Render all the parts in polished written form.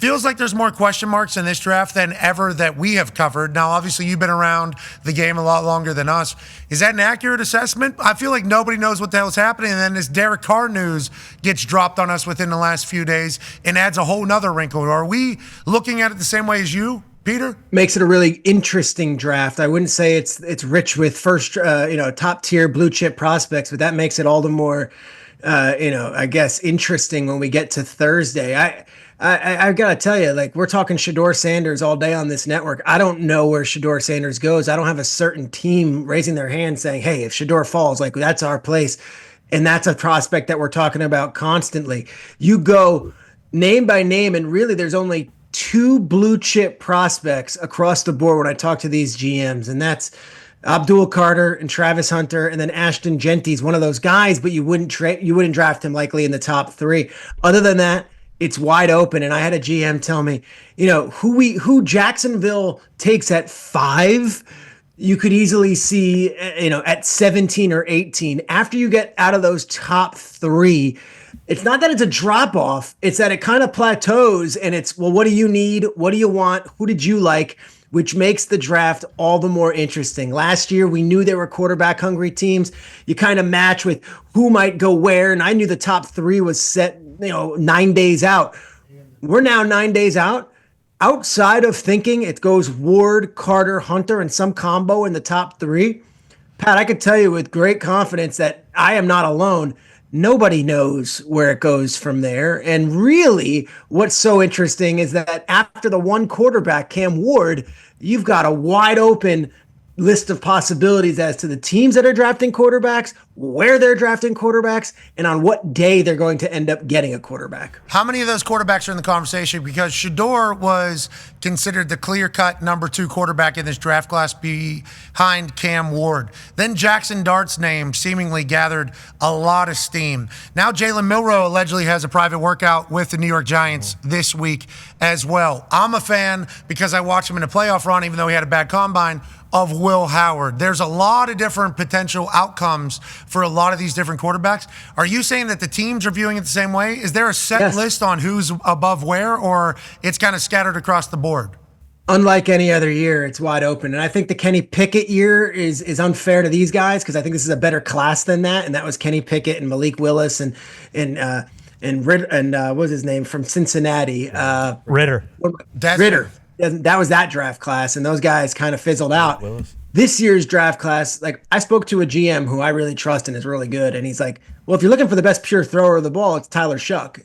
feels like there's more question marks in this draft than ever that we have covered. Now, obviously, you've been around the game a lot longer than us. Is that an accurate assessment? I feel like nobody knows what the hell's happening, and then this Derek Carr news gets dropped on us within the last few days and adds a whole nother wrinkle. Are we looking at it the same way as you, Peter? Makes it a really interesting draft. I wouldn't say it's rich with first, top tier blue chip prospects, but that makes it all the more, I guess interesting when we get to Thursday. I've got to tell you, like, we're talking Shedeur Sanders all day on this network. I don't know where Shedeur Sanders goes. I don't have a certain team raising their hand saying, hey, if Shedeur falls, like, that's our place. And that's a prospect that we're talking about constantly. You go name by name, and really there's only two blue chip prospects across the board when I talk to these GMs, and that's Abdul Carter and Travis Hunter, and then Ashton Genty's one of those guys, but you wouldn't draft him likely in the top 3. Other than that, it's wide open. And I had a GM tell me, who Jacksonville takes at 5, you could easily see, at 17 or 18. After you get out of those top 3, it's not that it's a drop off. It's that it kind of plateaus, and it's, well, what do you need? What do you want? Who did you like? Which makes the draft all the more interesting. Last year, we knew there were quarterback hungry teams. You kind of match with who might go where. And I knew the top 3 was set, 9 days out. We're now 9 days out. Outside of thinking it goes Ward, Carter, Hunter, and some combo in the top 3. Pat, I could tell you with great confidence that I am not alone. Nobody knows where it goes from there. And really, what's so interesting is that after the one quarterback, Cam Ward, you've got a wide open list of possibilities as to the teams that are drafting quarterbacks, where they're drafting quarterbacks, and on what day they're going to end up getting a quarterback. How many of those quarterbacks are in the conversation? Because Shedeur was considered the clear-cut number 2 quarterback in this draft class behind Cam Ward. Then Jackson Dart's name seemingly gathered a lot of steam. Now Jalen Milroe allegedly has a private workout with the New York Giants this week as well. I'm a fan because I watched him in a playoff run, even though he had a bad combine, of Will Howard. There's a lot of different potential outcomes for a lot of these different quarterbacks. Are you saying that the teams are viewing it the same way? Is there a set list on who's above where, or it's kind of scattered across the board? Unlike any other year, it's wide open. And I think the Kenny Pickett year is unfair to these guys because I think this is a better class than that. And that was Kenny Pickett and Malik Willis and what was his name from Cincinnati? Ritter. Ritter. That was that draft class, and those guys kind of fizzled out. This year's draft class, like, I spoke to a GM who I really trust and is really good, and he's like, well, if you're looking for the best pure thrower of the ball, it's Tyler Shuck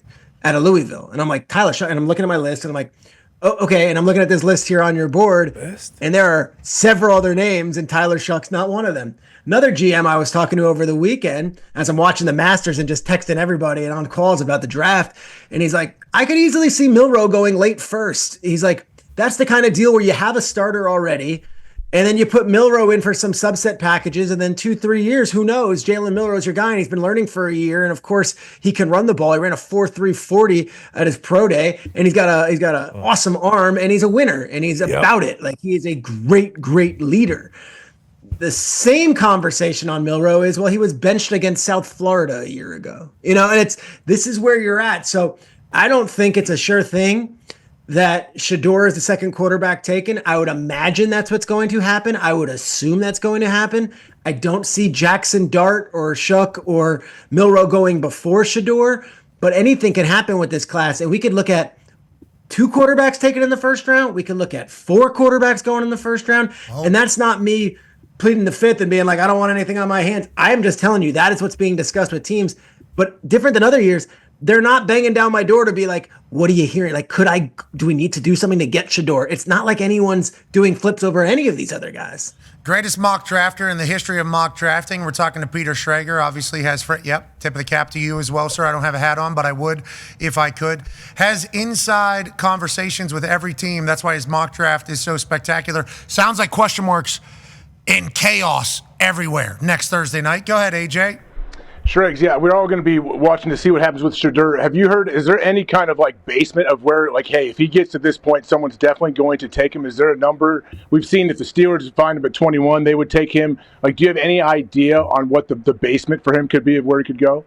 out of Louisville. And I'm like, Tyler Shuck, and I'm looking at my list, and I'm like, oh, okay, and I'm looking at this list here on your board, and there are several other names, and Tyler Shuck's not one of them. Another GM I was talking to over the weekend, as I'm watching the Masters and just texting everybody and on calls about the draft, and he's like, I could easily see Milroe going late first. He's like, that's the kind of deal where you have a starter already, and then you put Milroe in for some subset packages, and then 2-3 years, who knows? Jalen Milroe's your guy, and he's been learning for a year, and of course he can run the ball. He ran a 4.3 40 at his pro day, and he's got an awesome arm, and he's a winner, and he's about it. Like, he is a great leader. The same conversation on Milroe is, well, he was benched against South Florida a year ago, and this is where you're at. So I don't think it's a sure thing that Shedeur is the second quarterback taken. I would imagine that's what's going to happen. I would assume that's going to happen. I don't see Jackson Dart or Shuck or Milroe going before Shedeur, but anything can happen with this class. And we could look at 2 quarterbacks taken in the first round. We can look at 4 quarterbacks going in the first round. Oh. And that's not me pleading the fifth and being like, I don't want anything on my hands. I am just telling you that is what's being discussed with teams. But different than other years, they're not banging down my door to be like, what are you hearing? Like, do we need to do something to get Shedeur? It's not like anyone's doing flips over any of these other guys. Greatest mock drafter in the history of mock drafting. We're talking to Peter Schrager. Obviously has, tip of the cap to you as well, sir. I don't have a hat on, but I would if I could. Has inside conversations with every team. That's why his mock draft is so spectacular. Sounds like question marks and chaos everywhere next Thursday night. Go ahead, AJ. Shregs, yeah, we're all going to be watching to see what happens with Shedeur. Have you heard, is there any kind of like basement of where, like, hey, if he gets to this point, someone's definitely going to take him? Is there a number? We've seen if the Steelers find him at 21, they would take him. Like, do you have any idea on what the basement for him could be of where he could go?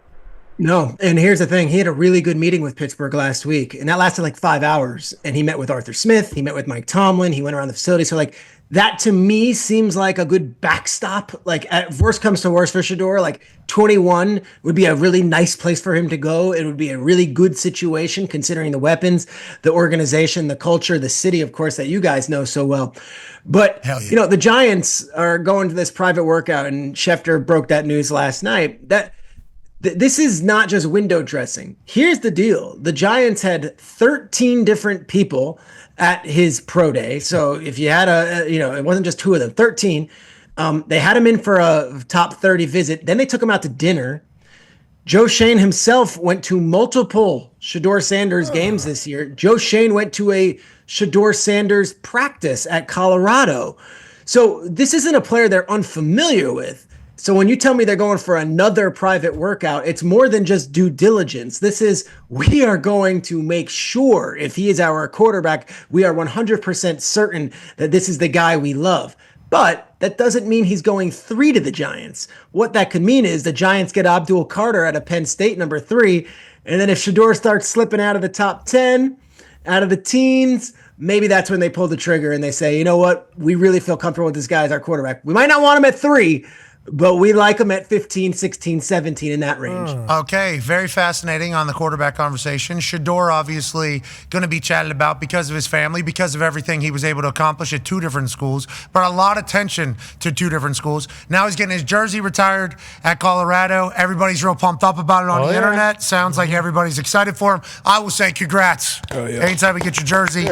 No, and here's the thing. He had a really good meeting with Pittsburgh last week, and that lasted like 5 hours. And he met with Arthur Smith. He met with Mike Tomlin. He went around the facility. So, like, that to me seems like a good backstop. Like, at worst comes to worst for Shador, like 21 would be a really nice place for him to go. It would be a really good situation considering the weapons, the organization, the culture, the city, of course, that you guys know so well. But, Hell yeah. the Giants are going to this private workout, and Schefter broke that news last night. This is not just window dressing. Here's the deal. The Giants had 13 different people at his pro day. So if you had it wasn't just two of them, 13. They had him in for a top 30 visit. Then they took him out to dinner. Joe Shane himself went to multiple Shador Sanders games this year. Joe Shane went to a Shador Sanders practice at Colorado. So this isn't a player they're unfamiliar with. So when you tell me they're going for another private workout, it's more than just due diligence. This is, we are going to make sure if he is our quarterback, we are 100% certain that this is the guy we love. But that doesn't mean he's going 3 to the Giants. What that could mean is the Giants get Abdul Carter out of Penn State, number 3. And then if Shador starts slipping out of the top 10, out of the teens, maybe that's when they pull the trigger and they say, you know what? We really feel comfortable with this guy as our quarterback. We might not want him at 3, but we like him at 15, 16, 17 in that range. Okay, very fascinating on the quarterback conversation. Shador obviously going to be chatted about because of his family, because of everything he was able to accomplish at 2 different schools, but a lot of attention to 2 different schools. Now he's getting his jersey retired at Colorado. Everybody's real pumped up about it on the internet. Sounds like everybody's excited for him. I will say congrats. Anytime you get your jersey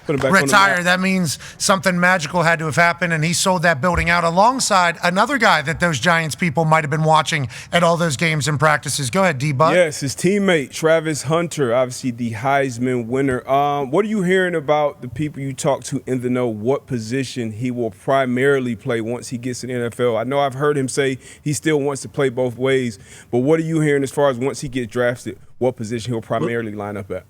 retired, that means something magical had to have happened, and he sold that building out alongside another guy that those Giants people might have been watching at all those games and practices. Go ahead, D-Bud. Yes, his teammate, Travis Hunter, obviously the Heisman winner. What are you hearing about the people you talk to in the know, what position he will primarily play once he gets in the NFL? I know I've heard him say he still wants to play both ways, but what are you hearing as far as once he gets drafted, what position he'll primarily line up at?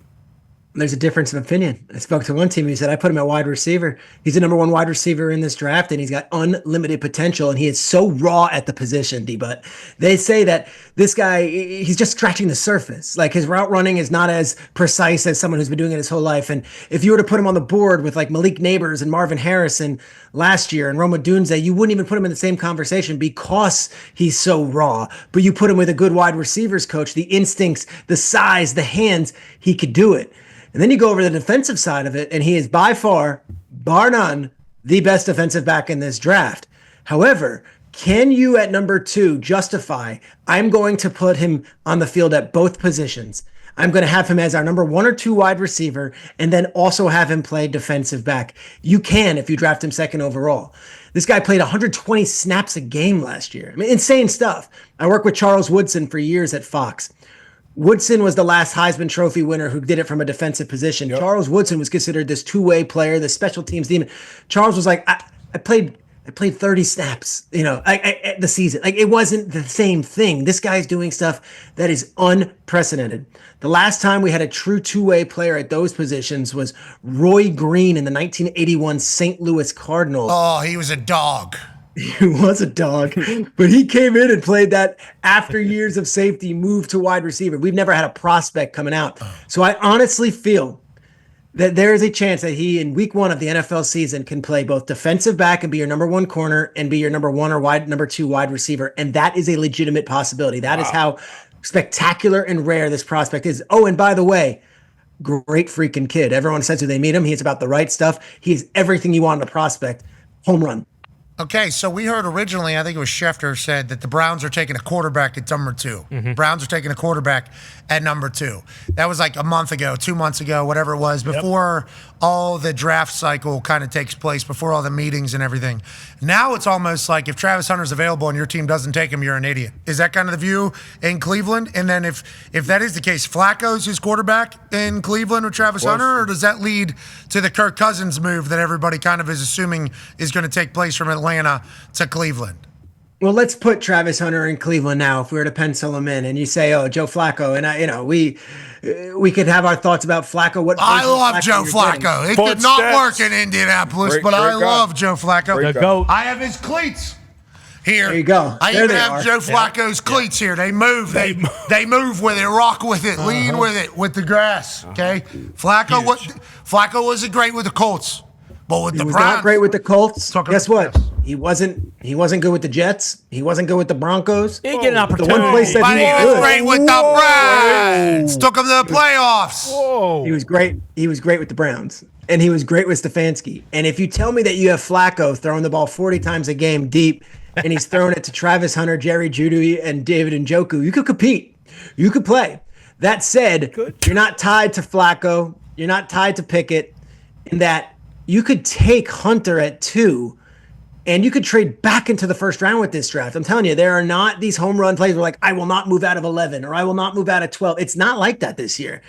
There's a difference of opinion. I spoke to one team who said, I put him at wide receiver. He's the number 1 wide receiver in this draft, and he's got unlimited potential, and he is so raw at the position, D-But. They say that this guy, he's just scratching the surface. Like, his route running is not as precise as someone who's been doing it his whole life. And if you were to put him on the board with, like, Malik Neighbors and Marvin Harrison last year and Roma Dunze, you wouldn't even put him in the same conversation because he's so raw. But you put him with a good wide receivers coach, the instincts, the size, the hands, he could do it. And then you go over the defensive side of it, and he is by far, bar none, the best defensive back in this draft. However, can you at number 2 justify, I'm going to put him on the field at both positions? I'm going to have him as our number 1 or 2 wide receiver, and then also have him play defensive back. You can if you draft him 2nd overall. This guy played 120 snaps a game last year. I mean, insane stuff. I worked with Charles Woodson for years at Fox. Woodson was the last Heisman Trophy winner who did it from a defensive position. Yep. Charles Woodson was considered this 2-way player, the special teams demon. Charles was like, I played 30 snaps, the season. Like, it wasn't the same thing. This guy's doing stuff that is unprecedented. The last time we had a true 2-way player at those positions was Roy Green in the 1981 St. Louis Cardinals. Oh, he was a dog. He was a dog, but he came in and played that after years of safety, moved to wide receiver. We've never had a prospect coming out. So I honestly feel that there is a chance that he, in week 1 of the NFL season, can play both defensive back and be your number 1 corner and be your number 1 or number 2 wide receiver. And that is a legitimate possibility. That is how spectacular and rare this prospect is. Oh, and by the way, great freaking kid. Everyone says when they meet him, he's about the right stuff. He's everything you want in a prospect. Home run. Okay, so we heard originally, I think it was Schefter said that the Browns are taking a quarterback at number 2. Mm-hmm. Browns are taking a quarterback at number 2. That was like a month ago, 2 months ago, whatever it was, before all the draft cycle kind of takes place, before all the meetings and everything. Now it's almost like if Travis Hunter's available and your team doesn't take him, you're an idiot. Is that kind of the view in Cleveland? And then if that is the case, Flacco's his quarterback in Cleveland with Travis Hunter, or does that lead to the Kirk Cousins move that everybody kind of is assuming is going to take place from Atlanta to Cleveland? Well, let's put Travis Hunter in Cleveland now. If we were to pencil him in, and you say, "Oh, Joe Flacco," and we could have our thoughts about Flacco. I love Joe Flacco. It did not work in Indianapolis, but I love Joe Flacco. I have his cleats. Here. There you go. I There even they have are. Joe Flacco's cleats here. They move. They move with it, rock with it, lean with it, with the grass. Okay. Flacco wasn't great with the Colts, but with He the was Browns. not great with the Colts. Guess what? Yes. He wasn't good with the Jets. He wasn't good with the Broncos. He get an The opportunity. one place that But he he was was good. great with the Browns. Took him to the playoffs. Whoa. He was great. He was great with the Browns, and he was great with Stefanski. And if you tell me that you have Flacco throwing the ball 40 times a game deep, and he's throwing it to Travis Hunter, Jerry Jeudy, and David Njoku, you could compete. You could play. That said, you're not tied to Flacco. You're not tied to Pickett. In that you could take Hunter at 2. And you could trade back into the first round with this draft. I'm telling you, there are not these home run plays where like, I will not move out of 11 or I will not move out of 12. It's not like that this year.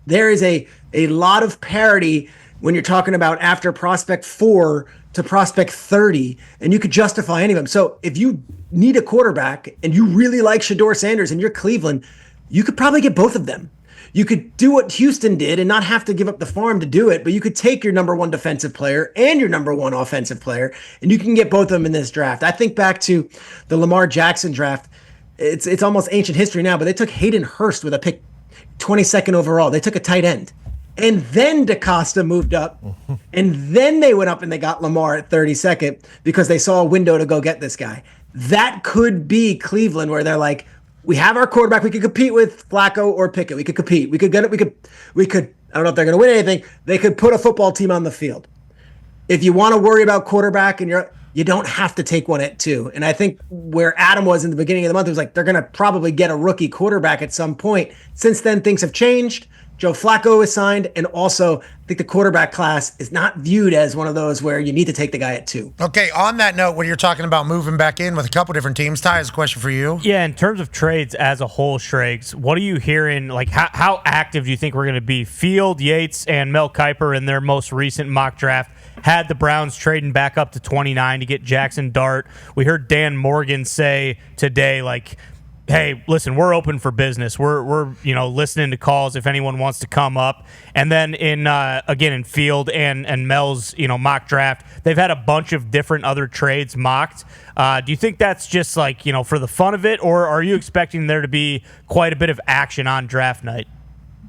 There is a lot of parity when you're talking about after prospect 4 to prospect 30, and you could justify any of them. So if you need a quarterback and you really like Shedeur Sanders and you're Cleveland, you could probably get both of them. You could do what Houston did and not have to give up the farm to do it, but you could take your number 1 defensive player and your number 1 offensive player, and you can get both of them in this draft. I think back to the Lamar Jackson draft. It's almost ancient history now, but they took Hayden Hurst with a pick 22nd overall. They took a tight end. And then DaCosta moved up, and then they went up and they got Lamar at 32nd because they saw a window to go get this guy. That could be Cleveland, where they're like, we have our quarterback. We could compete with Flacco or Pickett. We could compete. We could get it. We could. I don't know if they're going to win anything. They could put a football team on the field. If you want to worry about quarterback and you don't have to take one at 2. And I think where Adam was in the beginning of the month, it was like, they're going to probably get a rookie quarterback at some point. Since then, things have changed. Joe Flacco is signed, and also I think the quarterback class is not viewed as one of those where you need to take the guy at 2. Okay, on that note, when you're talking about moving back in with a couple different teams, Ty has a question for you. Yeah, in terms of trades as a whole, Schrags, what are you hearing? Like, how active do you think we're going to be? Field, Yates, and Mel Kiper in their most recent mock draft had the Browns trading back up to 29 to get Jackson Dart. We heard Dan Morgan say today, like, hey, listen, we're open for business. We're listening to calls if anyone wants to come up. And then in Field and Mel's mock draft, they've had a bunch of different other trades mocked. Do you think that's just like for the fun of it, or are you expecting there to be quite a bit of action on draft night?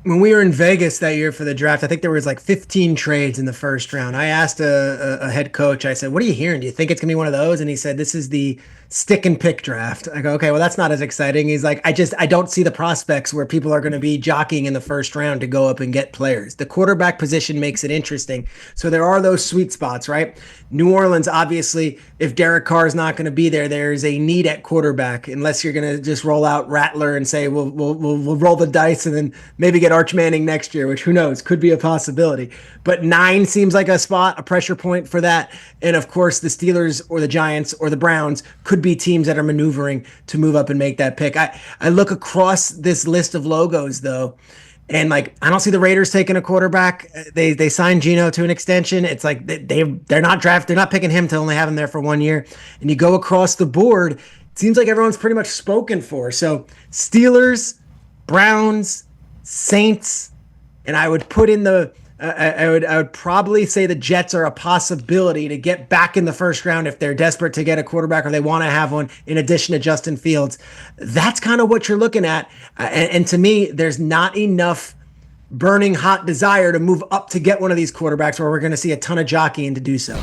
When we were in Vegas that year for the draft, I think there was like 15 trades in the first round. I asked a head coach, I said, what are you hearing? Do you think it's going to be one of those? And he said, this is the stick and pick draft. I go, okay, well, that's not as exciting. He's like, I don't see the prospects where people are going to be jockeying in the first round to go up and get players. The quarterback position makes it interesting. So there are those sweet spots, right? New Orleans, obviously, if Derek Carr is not going to be there, there's a need at quarterback, unless you're going to just roll out Rattler and say, we'll roll the dice and then maybe get Arch Manning next year, which who knows, could be a possibility. But 9 seems like a spot, a pressure point for that. And of course, the Steelers or the Giants or the Browns could be teams that are maneuvering to move up and make that pick. I look across this list of logos though, and like, I don't see the Raiders taking a quarterback. They signed Geno to an extension. It's like they're not picking him to only have him there for 1 year. And you go across the board, it seems like everyone's pretty much spoken for. So Steelers, Browns, Saints, and I would put in I would probably say the Jets are a possibility to get back in the first round if they're desperate to get a quarterback or they want to have one in addition to Justin Fields. That's kind of what you're looking at. And to me, there's not enough burning hot desire to move up to get one of these quarterbacks where we're going to see a ton of jockeying to do so.